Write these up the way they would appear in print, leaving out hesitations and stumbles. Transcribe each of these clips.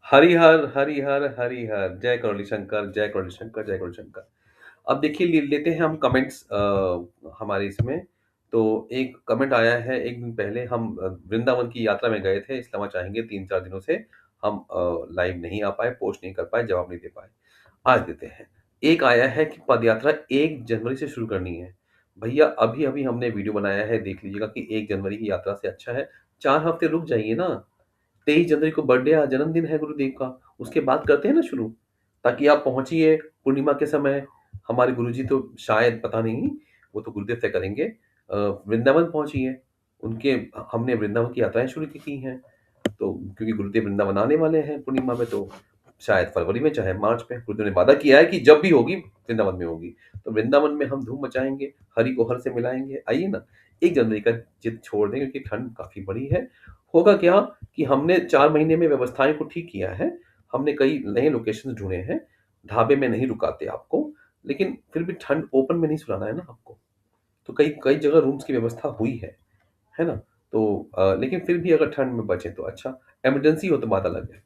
हरिहर, हरिहर, हरिहर, जय करोली शंकर, जय करोली शंकर, जय करोली शंकर। अब देखिए लेते हैं हम कमेंट्स हमारे इसमें। तो एक कमेंट आया है, एक दिन पहले हम वृंदावन की यात्रा में गए थे, क्षमा चाहेंगे 3-4 दिनों से हम लाइव नहीं आ पाए, पोस्ट नहीं कर पाए, जवाब नहीं दे पाए। आज देते हैं। एक आया है कि पदयात्रा 1 जनवरी से शुरू करनी है। भैया अभी-अभी हमने वीडियो बनाया है, देख लीजिएगा कि 1 जनवरी की यात्रा से अच्छा है 4 हफ्ते रुक जाइए ना। 23 जनवरी को बर्थडे जन्मदिन है गुरुदेव का, उसके बाद करते हैं ना शुरू, ताकि आप पहुँचिए पूर्णिमा के समय। हमारे गुरुजी तो शायद पता नहीं, वो तो गुरुदेव तय करेंगे। वृंदावन पहुँचिए, उनके हमने वृंदावन की यात्राएँ शुरू की हैं, तो क्योंकि गुरुदेव वृंदावन आने वाले हैं पूर्णिमा में, तो शायद फरवरी में चाहे मार्च में, गुरुदेव ने वादा किया है कि जब भी होगी वृंदावन में होगी। तो वृंदावन में हम धूम मचाएँगे, हरि को हर से मिलाएँगे। आइए ना, 1 जनवरी का जिद छोड़ दें क्योंकि ठंड काफ़ी बड़ी है। होगा क्या कि हमने 4 महीने में व्यवस्थाएँ को ठीक किया है। हमने कई नए लोकेशंस ढूँढे हैं, ढाबे में नहीं रुकाते आपको, लेकिन फिर भी ठंड ओपन में नहीं सुलाना है ना आपको। तो कई कई जगह रूम्स की व्यवस्था हुई है ना? तो लेकिन फिर भी अगर ठंड में बचें तो अच्छा, इमरजेंसी हो तो बात अलग है।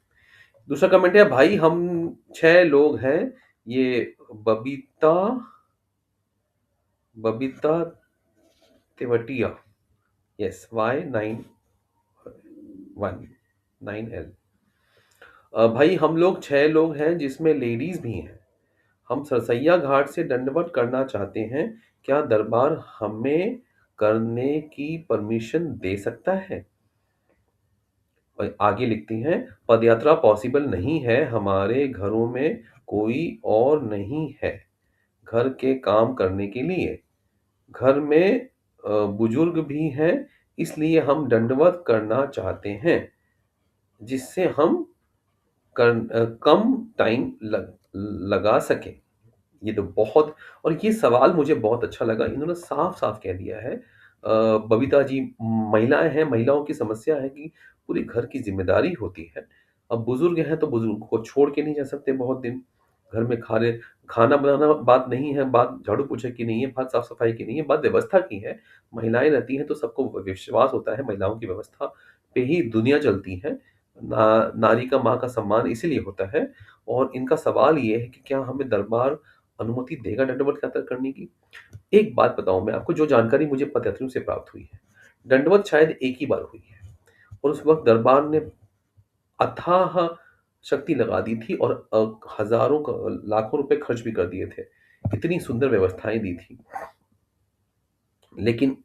दूसरा कमेंट है, भाई हम 6 लोग हैं, ये बबीता बबीता तेवतिया, यस Y91 भाई हम लोग 6 लोग हैं जिसमें लेडीज़ भी हैं। हम सरसैया घाट से दंडवत करना चाहते हैं, क्या दरबार हमें करने की परमिशन दे सकता है? आगे लिखती हैं, पदयात्रा पॉसिबल नहीं है, हमारे घरों में कोई और नहीं है घर के काम करने के लिए। घर में बुजुर्ग भी हैं, इसलिए हम दंडवत करना चाहते हैं, जिससे हम कम टाइम लगा सकें। ये तो बहुत, और ये सवाल मुझे बहुत अच्छा लगा, इन्होंने साफ-साफ कह दिया है। बबीता जी महिलाएँ हैं, महिलाओं की समस्या है कि पूरे घर की ज़िम्मेदारी होती है। अब बुज़ुर्ग हैं तो बुज़ुर्ग को छोड़ के नहीं जा सकते बहुत दिन। घर में खाना बनाना बात नहीं है, बात झाड़ू-पोछा की नहीं है, बात साफ-सफाई की नहीं है, बात व्यवस्था की है। महिलाएँ रहती हैं तो सबको विश्वास होता है महिलाओं की व्यवस्था पे ही दुनिया चलती है। नारी का माँ का सम्मान इसीलिए होता है, और इनका सवाल ये है कि क्या हमें दरबार अनुमति देगा दंडवत यात्रा करने की? एक बात बताऊँ मैं आपको, जो जानकारी मुझे पदयात्रियों से प्राप्त हुई है, दंडवत शायद एक ही बार हुई है, और उस वक़्त दरबार ने अथाह शक्ति लगा दी थी और हज़ारों लाखों रुपए खर्च भी कर दिए थे। इतनी सुंदर व्यवस्थाएँ दी थी। लेकिन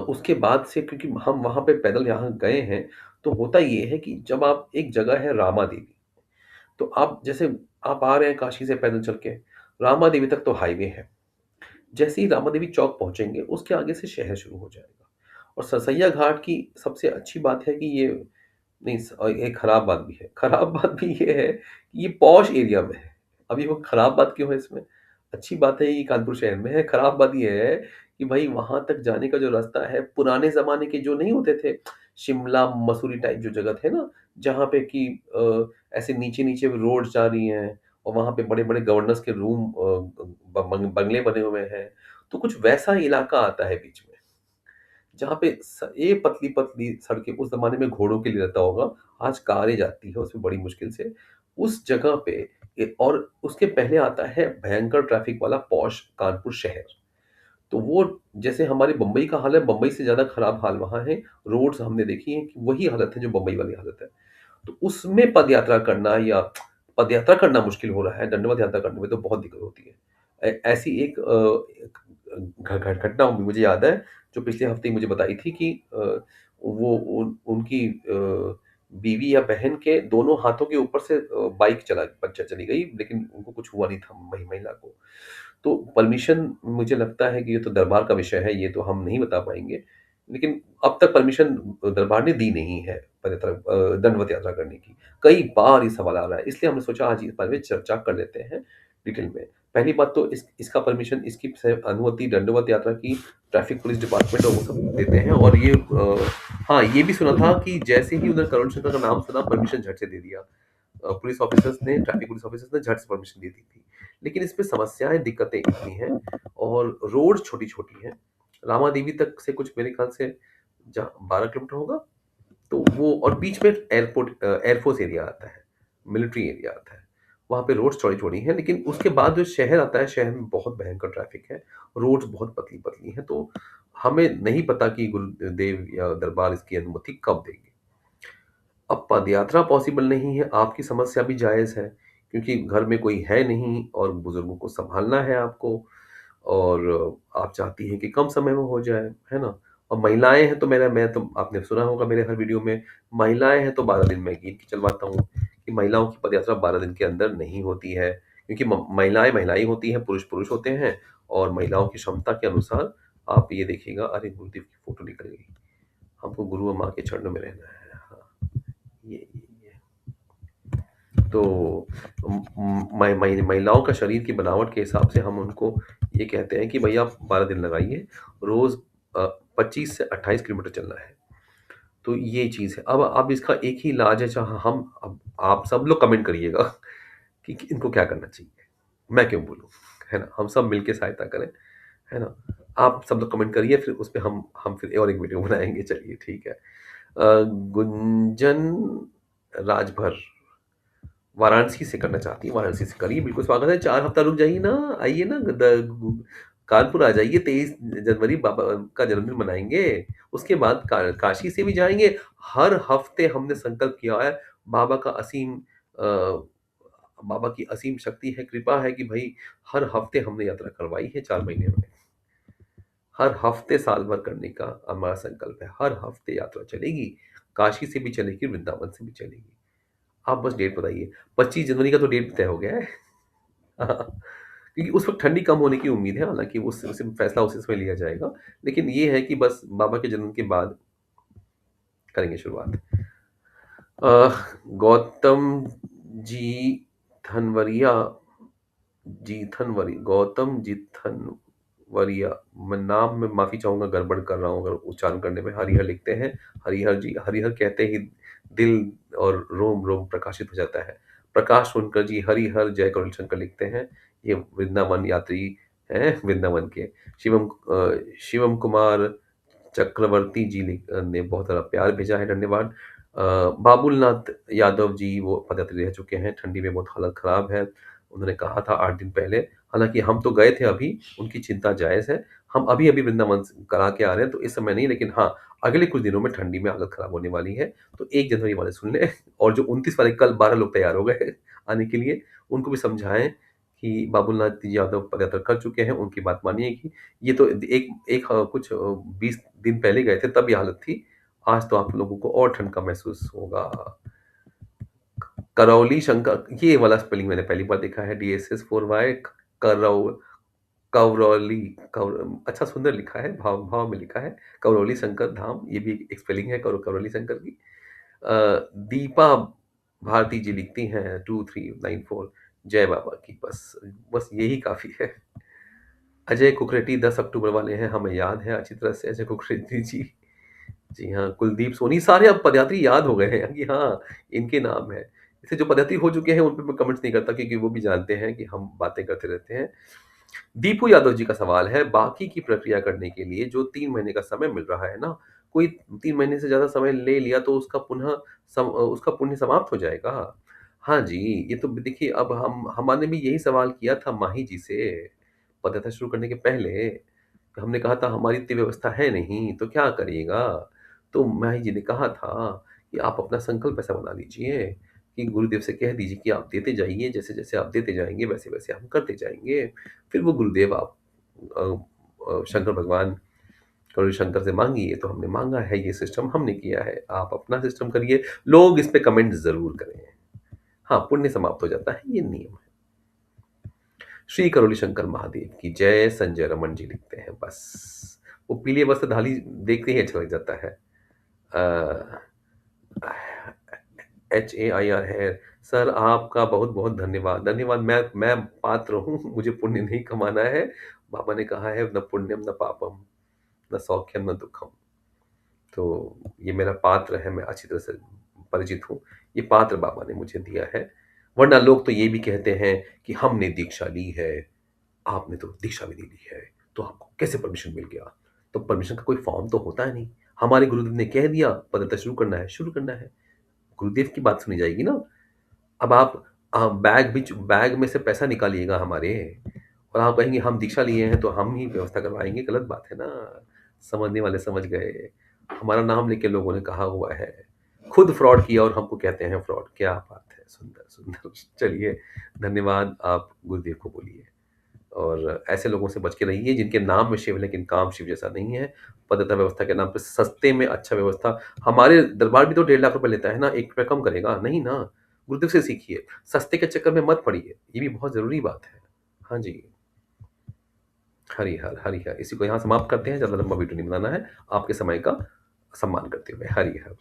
उसके बाद से क्योंकि हम वहाँ पे पैदल यहाँ गए हैं, तो होता ये है कि जब आप, एक जगह है रामा देवी, तो आप जैसे आप आ रहे हैं काशी से पैदल चल के, रामा देवी तक तो हाईवे है। जैसे ही रामा देवी चौक पहुँचेंगे, उसके आगे से शहर शुरू हो जाएगा। और सरसैया घाट की सबसे अच्छी बात है कि ये, नहीं एक खराब बात भी है। खराब बात भी ये है कि ये पॉश एरिया में है। अब ये वो खराब बात क्यों है इसमें? अच्छी बात है ये कानपुर शहर में है, खराब बात ये है कि भई वहाँ तक जाने का जो रास्ता है, पुराने ज़माने के जो नहीं होते थे, शिमला, मसूरी टाइप जो जगह थे ना, जहाँ पे कि ऐसे नीचे-नीचे रोड्स जा रही हैं और वहाँ पे बड़े-बड़े गवर्नर्स के रूम बंगले बने हुए हैं। तो कुछ वैसा इलाका आता है बीच में। जहाँ पे ये पतली-पतली सड़कें, उस ज़माने में घोड़ों के लिए रहता होगा, आज कारें जाती हैं उसमें बड़ी मुश्किल से। उस जगह पे और उसके पहले आता है भयंकर ट्रैफ़िक वाला पॉश कानपुर शहर। तो वो, जैसे हमारी बम्बई का हाल है, बम्बई से ज़्यादा खराब हाल वहाँ है। रोड्स हमने देखी हैं कि वही हालत है जो बम्बई वाली हालत है। तो उसमें पदयात्रा करना, या पदयात्रा करना मुश्किल हो रहा है, दंडवत यात्रा करने में तो बहुत दिक्कत होती है। ऐसी एक घ घ घटना मुझे याद है, जो पिछले हफ़्ते ही मुझे बताई थी कि वो उनकी बीवी या बहन के दोनों हाथों के ऊपर से बाइक चली गई, लेकिन उनको कुछ हुआ नहीं था, महिला को। तो परमिशन, मुझे लगता है कि ये तो दरबार का विषय है, ये तो हम नहीं बता पाएँगे। लेकिन अब तक परमिशन दरबार ने दी नहीं है दंडवत यात्रा करने की। कई बार ये सवाल आ रहा है, इसलिए हमने सोचा आज इस बारे में चर्चा कर लेते हैं डिटेल में। पहली बात तो इसका परमिशन, इसकी अनुमति दंडवत यात्रा की ट्रैफिक पुलिस डिपार्टमेंट और वो सब देते हैं, और ये हाँ, ये भी सुना था कि जैसे ही उधर करुण शंकर का नाम सुना, परमिशन झट से दे दिया। पुलिस ऑफिसर्स ने, ट्रैफिक पुलिस ऑफिसर्स ने झट से परमिशन दे दी थी। लेकिन इसमें समस्याएँ, दिक्कतें इतनी हैं, और रोड छोटी-छोटी हैं। रामा देवी तक से कुछ मेरे ख्याल से 12 किलोमीटर होगा? तो वो और बीच में एयरफोर्स एरिया आता है, मिलिट्री एरिया आता है। वहाँ पे रोड्स चौड़ी-चौड़ी हैं, लेकिन उसके बाद जो शहर आता है, शहर में बहुत भयंकर ट्रैफ़िक है, रोड्स बहुत पतली-पतली हैं, तो हमें नहीं पता कि गुरुदेव या दरबार इसकी अनुमति कब देंगे। अब पदयात्रा पॉसिबल नहीं है, आपकी समस्या भी जायज़ है, क्योंकि घर में कोई है नहीं और बुज़ुर्गों को सँभालना है आपको और आप चाहती हैं कि कम समय में हो जाए, है ना? और महिलाएँ हैं तो मैं तो आपने सुना होगा मेरे हर वीडियो में, महिलाएँ हैं तो 12 दिन मैं गिन के चलवाता हूँ, कि महिलाओं की पदयात्रा 12 दिन के अंदर नहीं होती है, क्योंकि महिलाएँ महिला ही होती हैं, पुरुष पुरुष होते हैं और महिलाओं की क्षमता के अनुसार आप ये देखिएगा अरे! गुरुदेव की फ़ोटो निकल गई, हमको गुरु और माँ के चरणों में रहना है। हाँ, ये। तो महिलाओं का शरीर की बनावट के हिसाब से हम उनको ये कहते हैं कि भैया आप 12 दिन लगाइए, रोज़ 25 से 28 किलोमीटर चलना है। तो ये चीज़ है। अब इसका एक ही इलाज है जहाँ हम अब आप सब लोग कमेंट करिएगा कि इनको क्या करना चाहिए? मैं क्यों बोलूँ? है ना? हम सब मिलके सहायता करें, है ना? आप सब लोग कमेंट करिए फिर उसपे हम फिर और एक वीडियो बनाएँगे चलिए ठीक है। गुंजन राजभर वाराणसी से करना चाहती हैं, वाराणसी से करिए, बिल्कुल स्वागत है। 4 हफ्ता रुक जाइए ना, आइए ना कानपुर आ जाइए, 23 जनवरी बाबा का जन्मदिन मनाएँगे। उसके बाद काशी से भी जाएँगे। हर हफ्ते हमने संकल्प किया है, बाबा का बाबा की असीम शक्ति है, कृपा है कि भई हर हफ्ते हमने यात्रा करवाई है 4 महीने में। हर हफ्ते साल भर करने का हमारा संकल्प है। हर हफ्ते यात्रा चलेगी, काशी से भी चलेगी, वृंदावन से भी चलेगी। आप बस डेट बताइए। 25 जनवरी का तो डेट तय हो गया है। हाँ, क्योंकि उस वक़्त ठंडी कम होने की उम्मीद है, हालाँकि उस फैसला उसी समय लिया जाएगा। लेकिन ये है कि बस बाबा के जन्म के बाद करेंगे शुरुआत। गौतम जी थनवरिया गौतम जीथनवरिया, मैं नाम में माफ़ी चाहूँगा गड़बड़ कर रहा हूँ अगर उच्चारण करने में, हरिहर लिखते हैं। हरिहर जी, हरिहर कहते ही दिल और रोम-रोम प्रकाशित हो जाता है। प्रकाश सोनकर जी हरिहर जय करुण शंकर लिखते हैं। ये वृंदावन यात्री हैं वृंदावन के। शिवम कुमार चक्रवर्ती जी ने बहुत सारा प्यार भेजा है, धन्यवाद। बाबुलनाथ यादव जी वो पदयात्री रह चुके हैं, ठंडी में बहुत हालत खराब है। उन्होंने कहा था 8 दिन पहले, हालाँकि हम तो गए थे अभी, उनकी चिंता जायज़ है। हम अभी-अभी वृंदावन से करा के आ रहे हैं, तो इस समय नहीं, लेकिन हाँ, अगले कुछ दिनों में ठंडी में हालत खराब होने वाली है। तो 1 जनवरी वाले सुन लें और जो 29 वाले कल 12 लोग तैयार हो गए आने के लिए, उनको भी समझाएँ कि बाबुलनाथ यादव पदयात्रा कर चुके हैं, उनकी बात मानिए कि ये तो एक एक कुछ 20 दिन पहले गए थे तब ये हालत थी। आज तो आप लोगों को और ठंड का महसूस होगा। करौली शंकर ये वाला स्पेलिंग मैंने पहली बार देखा है DSS 4Y करौ कवरौली अच्छा सुंदर लिखा है, भाव भाव में लिखा है। करौली शंकर धाम ये भी एक स्पेलिंग है करौली शंकर की। दीपा भारती जी लिखती हैं 2394 जय बाबा की बस बस यही काफ़ी है। अजय कुकरेटी 10 अक्टूबर वाले हैं, हमें याद है अच्छी तरह से अजय कुकरेटी जी। जी हाँ, कुलदीप सोनी सारे अब पदयात्री याद हो गए हैं कि हाँ, इनके नाम हैं। इससे जो पदयात्री हो चुके हैं उन पे मैं कमेंट्स नहीं करता क्योंकि वो भी जानते हैं कि हम बातें करते रहते हैं। दीपू यादव जी का सवाल है, बाकी की प्रक्रिया करने के लिए जो 3 महीने का समय मिल रहा है ना, कोई 3 महीने से ज़्यादा समय ले लिया तो उसका पुण्य समाप्त हो जाएगा। हाँ जी, ये तो देखिए अब हमने भी यही सवाल किया था माही जी से, पदयात्रा शुरू करने के पहले। हमने कहा था हमारी इतनी व्यवस्था है नहीं, तो क्या करिएगा? तो माही जी ने कहा था कि आप अपना संकल्प ऐसा बना लीजिए कि गुरुदेव से कह दीजिए कि आप देते जाइए, जैसे-जैसे आप देते जाएँगे वैसे-वैसे हम करते जाएँगे। फिर वो गुरुदेव आप अ शंकर भगवान गौरी शंकर से माँगिए, तो हमने माँगा है, ये सिस्टम हमने किया है। आप अपना सिस्टम करिए, लोग इस पे कमेंट ज़रूर करें। हाँ, पुण्य समाप्त हो जाता है, ये नियम है। श्री करोली शंकर महादेव की जय, संजय रमन जी लिखते हैं बस। वो पीले वस्त्रधारी देखते ही अच्छा लग जाता है। अ, HAIR है। सर आपका बहुत-बहुत धन्यवाद। धन्यवाद मैं पात्र हूँ, मुझे पुण्य नहीं कमाना है। बाबा ने कहा है न पुण्यम न पापम, न सौख्यम न दुःखम। तो ये मेरा पात्र है, मैं अच्छी तरह से परिचित हूँ। ये पात्र बाबा ने मुझे दिया है। वरना लोग तो ये भी कहते हैं कि हमने दीक्षा ली है, आपने तो दीक्षा भी नहीं ली है, तो आपको कैसे परमिशन मिल गया? तो परमिशन का कोई फॉर्म तो होता नहीं। हमारे गुरुदेव ने कह दिया, पदयात्रा शुरू करना है। गुरुदेव की बात सुनी जाएगी ना। अब आप बैग में से पैसा निकालिएगा हमारे, और आप कहेंगे हम दीक्षा लिए हैं तो हम ही व्यवस्था करवाएँगे, गलत बात है ना। समझने वाले समझ गए। हमारा नाम लेके लोगों ने कहा हुआ है। खुद फ्रॉड किया और हमको कहते हैं फ्रॉड। क्या बात है! सुंदर, सुंदर। चलिए, धन्यवाद। आप गुरुदेव को बोलिए। और ऐसे लोगों से बच के रहिए जिनके नाम में शिव है लेकिन काम शिव जैसा नहीं है। पतित व्यवस्था के नाम पे सस्ते में अच्छा व्यवस्था, हमारे दरबार भी तो 1.5 लाख रुपए लेता है ना, 1 रुपया कम करेगा? नहीं ना। गुरुदेव से सीखिए, सस्ते के चक्कर में मत पड़िए, ये भी बहुत ज़रूरी बात है। हाँ जी, हरि हर, हरि हर। इसी को यहाँ समाप्त करते हैं, ज़्यादा लंबा वीडियो नहीं बनाना है, आपके समय का सम्मान करते हुए। हरि हर।